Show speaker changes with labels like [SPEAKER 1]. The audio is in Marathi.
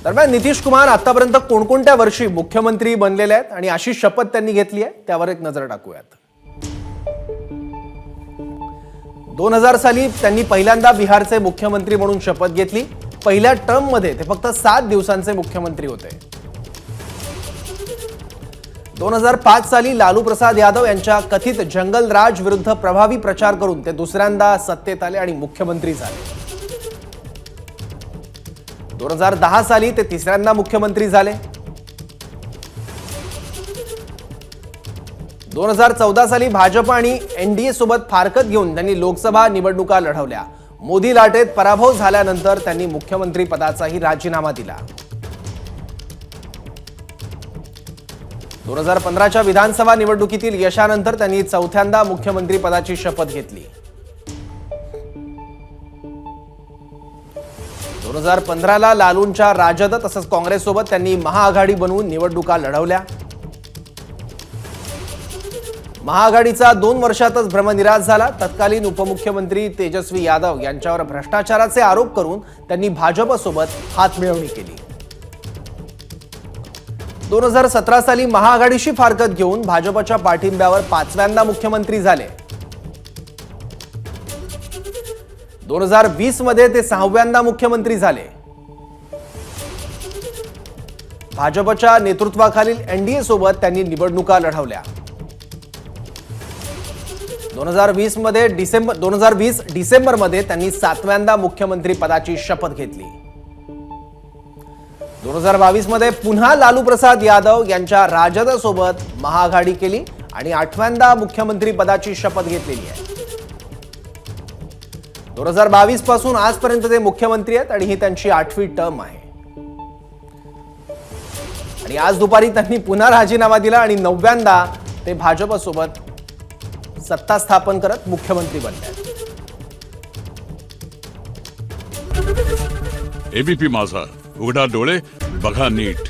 [SPEAKER 1] दरम्यान नितीश कुमार आतापर्यंत कोणकोणत्या वर्षी मुख्यमंत्री बनलेले आहेत आणि अशी शपथ त्यांनी घेतली आहे त्यावर एक नजर टाकूयात। 2000 साली त्यांनी पहिल्यांदा बिहारचे मुख्यमंत्री म्हणून शपथ घेतली। पहिल्या टर्म मध्ये ते फक्त 7 दिवसांचे मुख्यमंत्री होते। 2005 साली लालू प्रसाद यादव यांच्या कथित जंगल राज विरुद्ध प्रभावी प्रचार करून ते दुसऱ्यांदा सत्तेत आले आणि मुख्यमंत्री झाले। 2010 साली ते तिसऱ्यांदा मुख्यमंत्री झाले। 2014 साली भाजप आणि एनडीए सोबत फारकत घेऊन त्यांनी लोकसभा निवडणुका लढवल्या। मोदी लाटेत पराभव झाल्यानंतर त्यांनी मुख्यमंत्री पदाचाही राजीनामा दिला। 2015च्या विधानसभा निवडणुकीतील यशानंतर त्यांनी चौथ्यांदा मुख्यमंत्री पदाची शपथ घेतली। 2015ला लालूंच्या राजद तसंच काँग्रेससोबत त्यांनी महाआघाडी बनवून निवडणुका लढवल्या। महाआघाडीचा 2 वर्षातच भ्रमनिरास झाला। तत्कालीन उपमुख्यमंत्री तेजस्वी यादव यांच्यावर भ्रष्टाचाराचे आरोप करून त्यांनी भाजपसोबत हातमिळवणी केली। 2017 साली महाआघाडीशी फारकत घेऊन भाजपच्या पाठिंब्यावर 5व्यांदा मुख्यमंत्री झाले। 2020 मध्ये ते 6व्यांदा मुख्यमंत्री झाले। भाजपच्या नेतृत्वाखालील एनडीए सोबत त्यांनी निवडणुका लढवल्या। 2020 डिसेंबरमध्ये त्यांनी 7व्यांदा मुख्यमंत्री पदाची शपथ घेतली। 2022 मध्ये पुन्हा लालू प्रसाद यादव यांच्या राजद सोबत महाआघाडी केली आणि 8व्यांदा मुख्यमंत्री पदाची शपथ घेतलेली आहे। 2022 पासून आजपर्यंत ते मुख्यमंत्री आहेत आणि ही त्यांची 8वी टर्म आहे। आणि आज दुपारी त्यांनी पुन्हा राजीनामा दिला आणि 9व्यांदा ते भाजपसोबत सत्ता स्थापन करत मुख्यमंत्री बनले।
[SPEAKER 2] एबीपी माझा, उघडा डोळे बघा नीट।